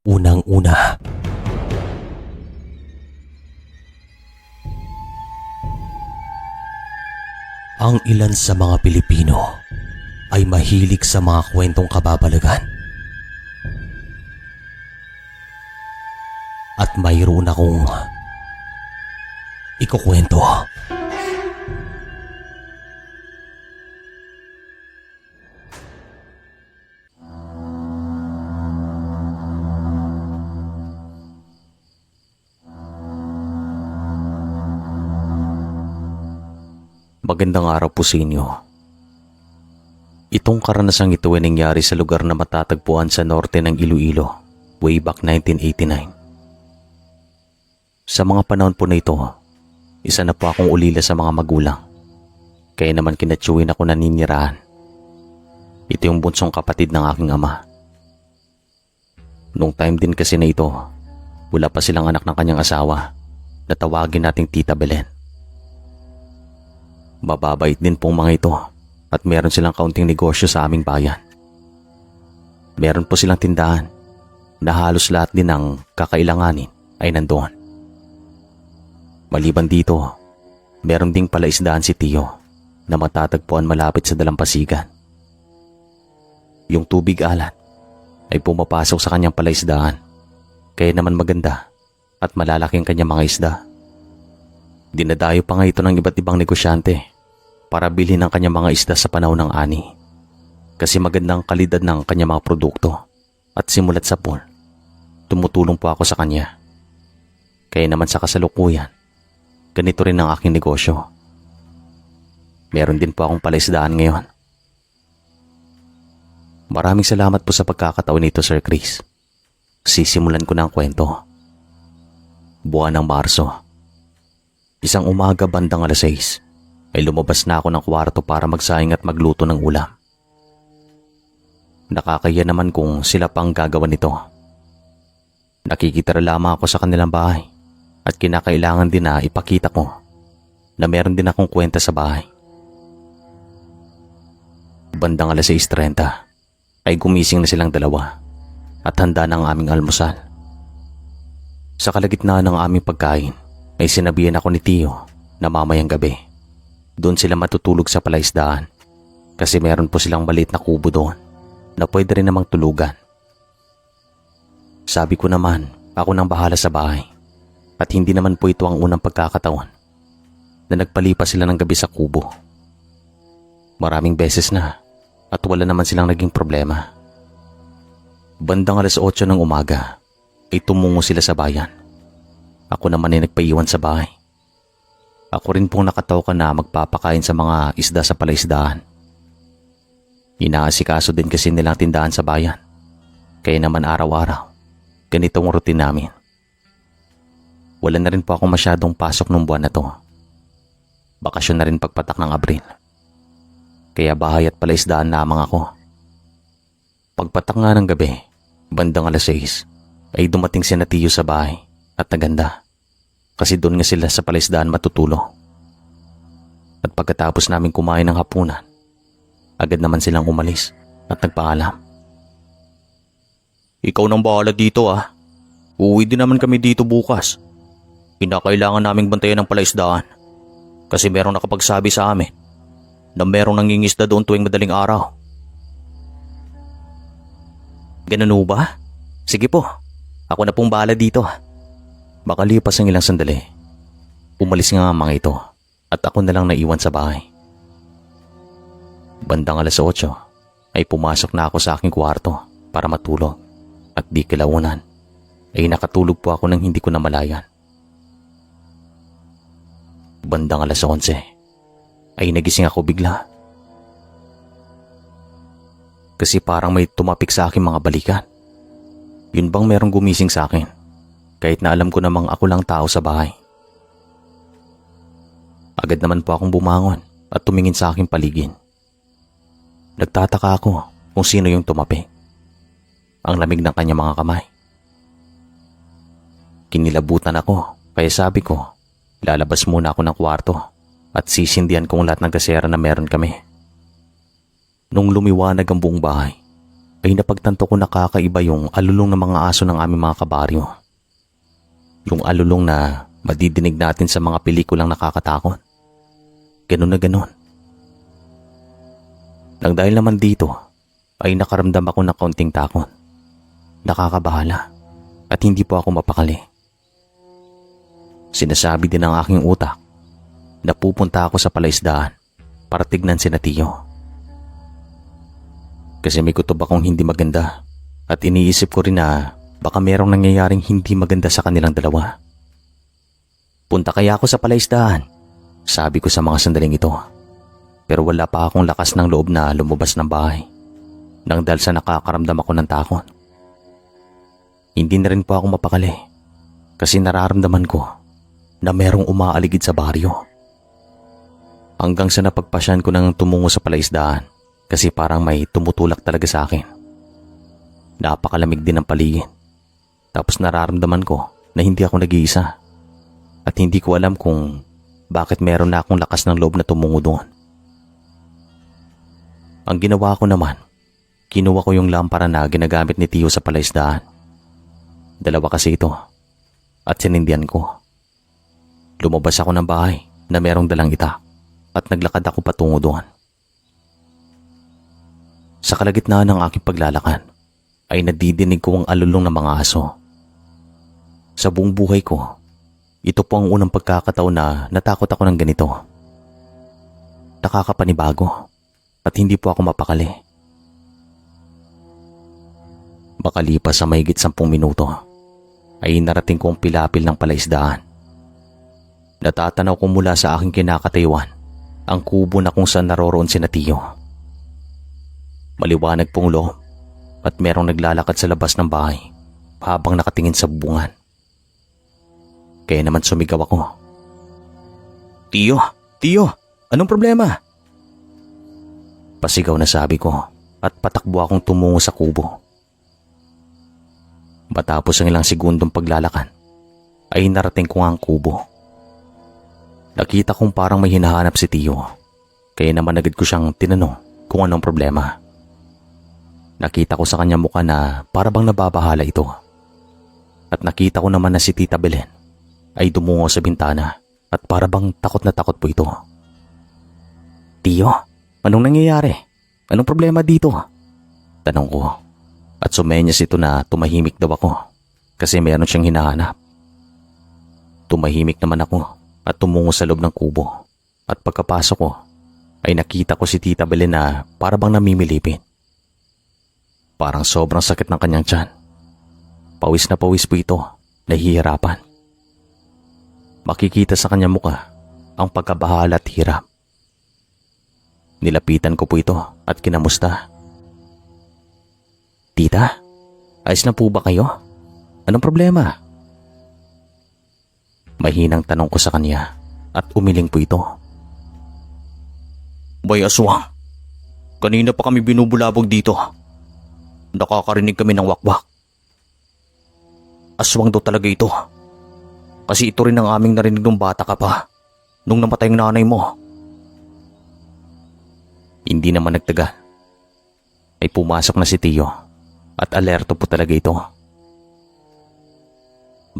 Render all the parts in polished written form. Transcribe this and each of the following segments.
Unang-una, ang ilan sa mga Pilipino ay mahilig sa mga kwentong kababalagan. At mayroon akong ikukwento. Magandang araw po sa inyo. Itong karanasang ito ay nangyari sa lugar na matatagpuan sa norte ng Iloilo, way back 1989. Sa mga panahon po na ito, isa na po akong ulila sa mga magulang. Kaya naman kinatsuhin ako naninirahan. Ito yung bunsong kapatid ng aking ama. Nung time din kasi na ito, wala pa silang anak ng kanyang asawa na tawagin nating Tita Belen. Mababait din pong mga ito at meron silang kaunting negosyo sa aming bayan. Meron po silang tindahan na halos lahat din ng kakailanganin ay nandoon. Maliban dito, meron ding palaisdaan si Tio na matatagpuan malapit sa dalampasigan. Yung tubig alat ay pumapasok sa kanyang palaisdaan, kaya naman maganda at malalaki ang kanyang mga isda. Dinadayo pa nga ito ng iba't ibang negosyante para bilhin ang kanyang mga isda sa panahon ng ani. Kasi magandang kalidad ng kanyang mga produkto at simulat sa pool, tumutulong po ako sa kanya. Kaya naman sa kasalukuyan, ganito rin ang aking negosyo. Meron din po akong palaisdaan ngayon. Maraming salamat po sa pagkakataon nito, Sir Chris. Sisimulan ko na ang kwento. Buwan ng Marso. Isang umaga bandang 6:00 ay lumabas na ako ng kwarto para magsaing at magluto ng ulam. Nakakaya naman kung sila pang gagawa nito. Nakikitira lamang ako sa kanilang bahay at kinakailangan din na ipakita ko na meron din akong kwenta sa bahay. Bandang 6:30 ay gumising na silang dalawa at handa na ang aming almusal. Sa kalagitnaan ng aming pagkain ay sinabihan ako ni Tio na mamayang gabi doon sila matutulog sa palaisdaan kasi meron po silang maliit na kubo doon na pwede rin namang tulugan. Sabi ko naman, ako nang bahala sa bahay at hindi naman po ito ang unang pagkakataon na nagpalipas sila ng gabi sa kubo. Maraming beses na at wala naman silang naging problema. Bandang 8:00 ng umaga ay tumungo sila sa bayan. Ako naman ay nagpaiwan sa bahay. Ako rin pong nakatawka na magpapakain sa mga isda sa palaisdaan. Inaasikaso din kasi nilang tindahan sa bayan. Kaya naman araw-araw, ganitong routine namin. Wala na rin po ako masyadong pasok nung buwan na to. Bakasyon na rin pagpatak ng Abril. Kaya bahay at palaisdaan lamang ako. Pagpatak nga ng gabi, bandang 6:00, ay dumating si Tio sa bahay at naganda. Kasi doon nga sila sa palaisdaan matutulog. At pagkatapos namin kumain ng hapunan, agad naman silang umalis at nagpaalam. Ikaw nang bahala dito ah. Uuwi din naman kami dito bukas. Kinakailangan naming bantayan ng palaisdaan. Kasi merong nakapagsabi sa amin na merong nangingisda doon tuwing madaling araw. Ganun ba? Sige po, ako na pong bahala dito. Makalipas ang ilang sandali, umalis nga ang mga ito at ako na lang naiwan sa bahay. Bandang 8:00 ay pumasok na ako sa aking kwarto para matulog at di kalaunan ay nakatulog po ako nang hindi ko namalayan. Bandang 11:00 ay nagising ako bigla. Kasi parang may tumapik sa aking mga balikat. Yun bang merong gumising sa akin? Kahit na alam ko namang ako lang tao sa bahay. Agad naman po akong bumangon at tumingin sa aking paligid. Nagtataka ako kung sino yung tumapi. Ang lamig ng kanyang mga kamay. Kinilabutan ako kaya sabi ko, lalabas muna ako ng kwarto at sisindihan kong lahat ng gasera na meron kami. Nung lumiwanag ang buong bahay, ay napagtanto ko na kakaiba yung alulong ng mga aso ng aming mga kabaryo. Yung alulong na madidinig natin sa mga pelikulang nakakatakot. Ganun na ganun. Nang dahil naman dito, ay nakaramdam ako ng kaunting takot. Nakakabahala at hindi po ako mapakali. Sinasabi din ng aking utak na pupunta ako sa palaisdaan para tignan si Tiyo. Kasi may kutob akong hindi maganda at iniisip ko rin na baka merong nangyayaring hindi maganda sa kanilang dalawa. Punta kaya ako sa palaisdaan, sabi ko sa mga sandaling ito. Pero wala pa akong lakas ng loob na lumabas ng bahay nang dahil sa nakakaramdam ako ng takot. Hindi na rin po ako mapakali kasi nararamdaman ko na merong umaaligid sa baryo. Hanggang sa napagpasyan ko nang tumungo sa palaisdaan kasi parang may tumutulak talaga sa akin. Napakalamig din ng paligid. Tapos nararamdaman ko na hindi ako nag-iisa at hindi ko alam kung bakit meron na akong lakas ng loob na tumungo doon. Ang ginawa ko naman, kinuha ko yung lampara na ginagamit ni Tiyo sa palaisdaan. Dalawa kasi ito at sinindihan ko. Lumabas ako ng bahay na merong dalang itak at naglakad ako patungo doon. Sa kalagitnaan ng aking paglalakad ay nadidinig ko ang alulong ng mga aso. Sa buong buhay ko, ito po ang unang pagkakataon na natakot ako ng ganito. Nakakapanibago at hindi po ako mapakali. Makalipas sa mahigit 10 minuto ay narating ko ang pilapil ng palaisdaan. Natatanaw ko mula sa aking kinakatayuan ang kubo na kung saan naroroon si Tiyo. Maliwanag pong loob at merong naglalakad sa labas ng bahay habang nakatingin sa bubungan. Kaya naman sumigaw ako. Tiyo! Tiyo! Anong problema? Pasigaw na sabi ko at patakbo akong tumungo sa kubo. Matapos ang ilang segundong paglalakad ay narating ko ang kubo. Nakita kong parang may hinahanap si Tiyo kaya naman agad ko siyang tinanong kung anong problema. Nakita ko sa kanya mukha na para bang nababahala ito. At nakita ko naman na si Tita Belen ay dumungo sa bintana at para bang takot na takot po ito. Tiyo, anong nangyayari? Anong problema dito? Tanong ko at sumenyas ito na tumahimik daw ako kasi mayroon siyang hinahanap. Tumahimik naman ako at tumungo sa loob ng kubo at pagkapasok ko ay nakita ko si Tita Belen na para bang namimilipit. Parang sobrang sakit ng kanyang tiyan. Pawis na pawis po ito, nahihirapan. Makikita sa kanyang mukha ang pagkabahala at hirap. Nilapitan ko po ito at kinamusta. Tita, ayos na po ba kayo? Anong problema? Mahinang tanong ko sa kanya at umiling po ito. Bay aswang, kanina pa kami binubulabog dito. Nakakarinig kami ng wakwak. Aswang daw talaga ito. Kasi ito rin ang aming narinig nung bata ka pa, nung namatay ang nanay mo. Hindi naman nagtagal ay pumasok na si Tiyo at alerto po talaga ito.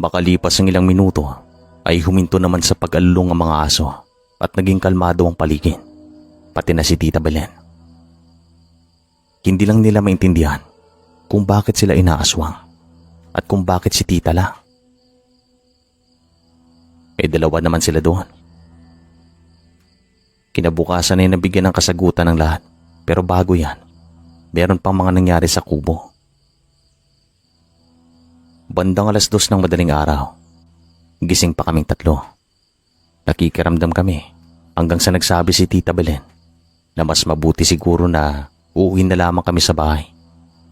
Makalipas ang ilang minuto ay huminto naman sa pag-alulong ang mga aso at naging kalmado ang paligid, pati na si Tita Belen. Hindi lang nila maintindihan kung bakit sila inaaswang at kung bakit si Tita lang. Dalawa naman sila doon. Kinabukasan ay nabigyan ng kasagutan ng lahat, pero bago yan, meron pang mga nangyari sa kubo. Bandang 2:00 ng madaling araw, gising pa kaming 3. Nakikiramdam kami hanggang sa nagsabi si Tita Belen na mas mabuti siguro na uuwi na lamang kami sa bahay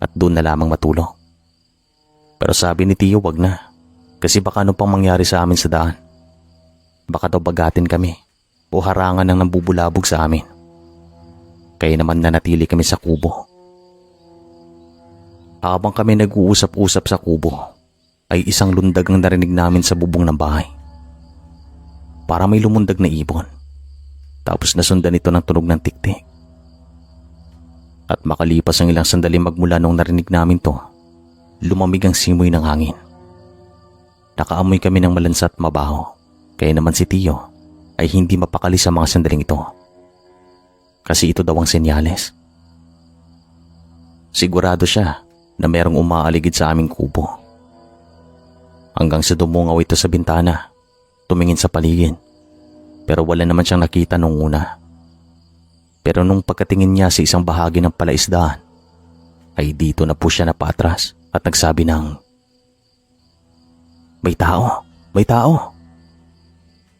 at doon na lamang matulog. Pero sabi ni Tiyo wag na kasi baka ano pang mangyari sa amin sa daan. Baka daw bagatin kami o harangan ng nambubulabog sa amin. Kaya naman nanatili kami sa kubo. Habang kami nag-uusap-usap sa kubo, ay isang lundag ang narinig namin sa bubong ng bahay. Para may lumundag na ibon. Tapos nasundan ito ng tunog ng tiktik. At makalipas ang ilang sandali magmula nung narinig namin to, lumamig ang simoy ng hangin. Nakaamoy kami ng malansa at mabaho, kaya naman si Tio ay hindi mapakali sa mga sandaling ito. Kasi ito daw ang senyales. Sigurado siya na merong umaaligid sa aming kubo. Hanggang sa dumungaw ito sa bintana, tumingin sa paligid, pero wala naman siyang nakita nung una. Pero nung pagkatingin niya sa isang bahagi ng palaisdaan, ay dito na po siya napatras at nagsabi ng, "May tao! May tao!"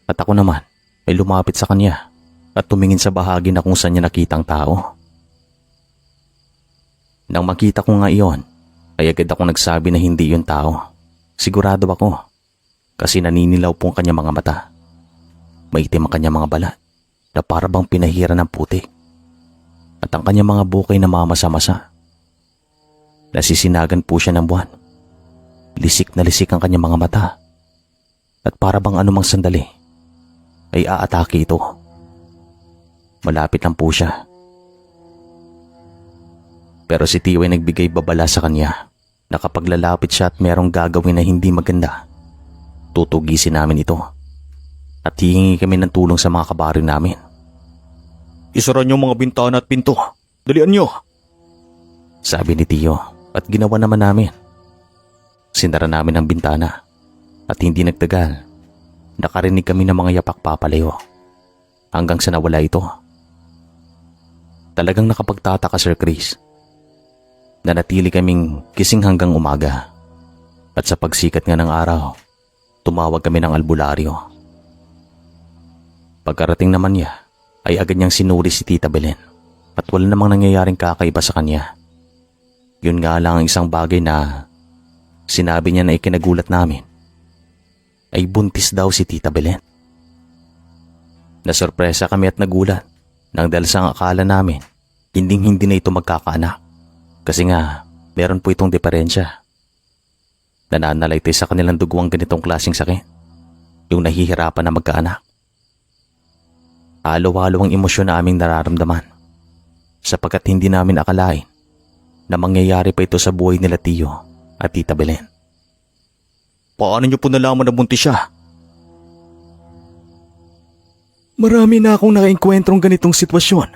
At ako naman ay lumapit sa kanya at tumingin sa bahagi na kung saan niya nakitang tao. Nang makita ko nga iyon, ay agad ako nagsabi na hindi yun tao. Sigurado ako, kasi naninilaw po ang kanyang mga mata. Maitim ang kanyang mga balat na para bang pinahira ng putik. At ang kanyang mga bukay na mamasa-masa. Nasisinagan po siya ng buwan. Lisik na lisik ang kanyang mga mata. At para bang anumang sandali ay aatake ito. Malapit lang po siya. Pero si Tio ay nagbigay babala sa kanya na kapag lalapit siya at merong gagawin na hindi maganda, tutugisin namin ito. At hihingi kami ng tulong sa mga kabaryo namin. "Isara niyo mga bintana at pinto. Dalian niyo!" sabi ni Tio at ginawa naman namin. Sinara namin ang bintana at hindi nagtagal, nakarinig kami ng mga yapak papalayo hanggang sa nawala ito. Talagang nakapagtataka, Sir Chris. Nanatili kaming gising hanggang umaga at sa pagsikat nga ng araw, tumawag kami ng albularyo. Pagkarating naman niya, ay agad niyang sinuri si Tita Belen at wala namang nangyayaring kakaiba sa kanya. Yun nga lang ang isang bagay na sinabi niya na ikinagulat namin, ay buntis daw si Tita Belen. Nasorpresa kami at nagulat nang dahil sa akala namin hindi na ito magkakaanak kasi nga meron po itong diferensya. Nananalayti sa kanilang dugo ang ganitong klaseng sakit, yung nahihirapan na magkaanak. Halo-halo ang emosyon na aming nararamdaman sapagkat hindi namin akalain na mangyayari pa ito sa buhay nila Tio at Tita Belen. "Paano niyo po nalaman na buntis siya?" "Marami na akong nakaengkwentrong ganitong sitwasyon.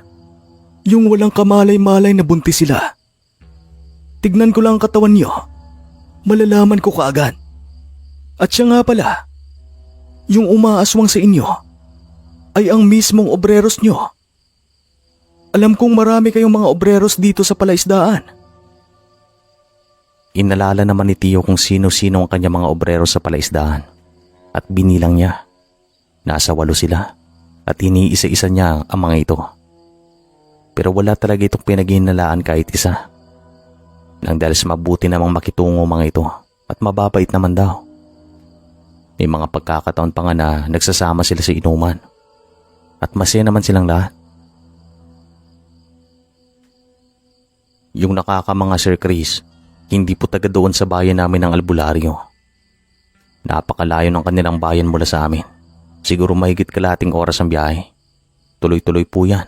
Yung walang kamalay-malay na buntis sila. Tignan ko lang ang katawan niyo, malalaman ko kaagad. At siya nga pala, yung umaaswang sa inyo ay ang mismong obreros niyo. Alam kong marami kayong mga obreros dito sa palaisdaan." Inalala naman ni Tio kung sino-sino ang kanyang mga obrero sa palaisdaan at binilang niya. Nasa 8 sila at iniisa-isa niya ang mga ito. Pero wala talaga itong pinaghihinalaan kahit isa. Nang dahil sa mabuti namang makitungo mga ito at mababait naman daw. May mga pagkakataon pa nga na nagsasama sila sa inuman at masaya naman silang lahat. Yung nakakamanga, Sir Chris, hindi po taga doon sa bayan namin ng albularyo. Napakalayo ng kanilang bayan mula sa amin. Siguro mahigit kalahating oras ang biyahe. Tuloy-tuloy po yan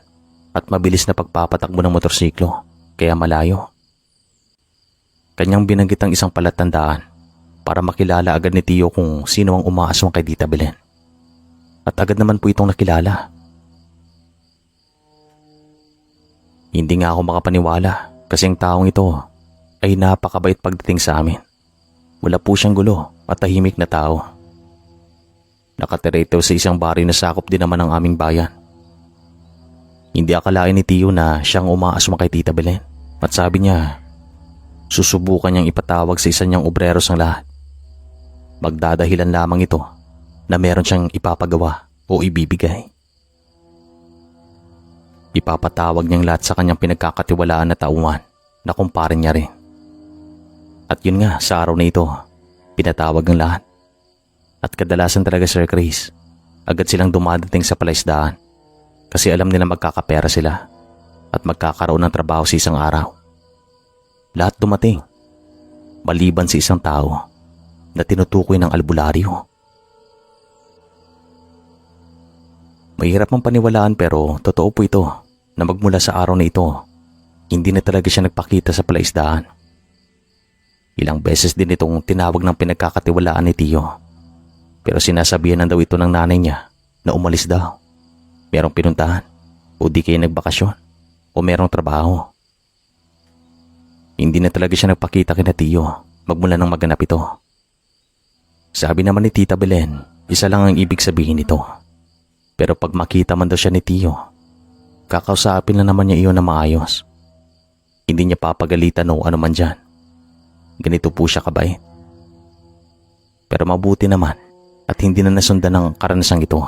at mabilis na pagpapatakbo ng motorsiklo, kaya malayo. Kanyang binanggit ang isang palatandaan para makilala agad ni Tio kung sino ang umaaswang kay Tita Belen. At agad naman po itong nakilala. Hindi nga ako makapaniwala kasi ang taong ito ay napakabait pagdating sa amin. Wala po siyang gulo at tahimik na tao. Nakatira ito sa isang baryo na sakop din naman ng aming bayan. Hindi akalain ni Tio na siyang umaaswang kay Tita Belen at sabi niya, susubukan niyang ipatawag sa isa niyang obreros ang lahat. Magdadahilan lamang ito na meron siyang ipapagawa o ibibigay. Ipapatawag niyang lahat sa kanyang pinagkakatiwalaan na tauhan na kumpare niya rin. At yun nga, sa araw na ito, pinatawag ang lahat. At kadalasan talaga, Sir Chris, agad silang dumadating sa palaisdaan kasi alam nila magkakapera sila at magkakaroon ng trabaho sa isang araw. Lahat dumating, maliban sa isang tao na tinutukoy ng albularyo. Mahirap mang paniwalaan pero totoo po ito na magmula sa araw na ito hindi na talaga siya nagpakita sa palaisdaan. Ilang beses din itong tinawag ng pinagkakatiwalaan ni Tio. Pero sinasabihan na daw ito ng nanay niya na umalis daw. Merong pinuntahan o di kayo nagbakasyon o merong trabaho. Hindi na talaga siya nagpakita kina Tio magmula nang maganap ito. Sabi naman ni Tita Belen, isa lang ang ibig sabihin nito. Pero pag makita man daw siya ni Tio, kakausapin na naman niya iyon na maayos. Hindi niya papagalitan o ano man dyan. Ganito po siya kabait. Pero mabuti naman at hindi na nasundan ng karanasang ito.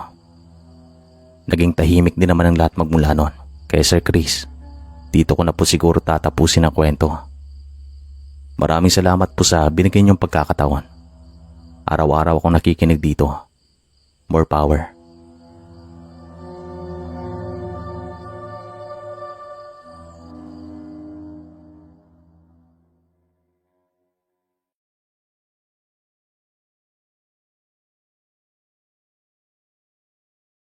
Naging tahimik din naman ang lahat magmula noon. Kaya Sir Chris, dito ko na po siguro tatapusin ang kwento. Maraming salamat po sa binigay niyong pagkakataon. Araw-araw akong nakikinig dito. More power.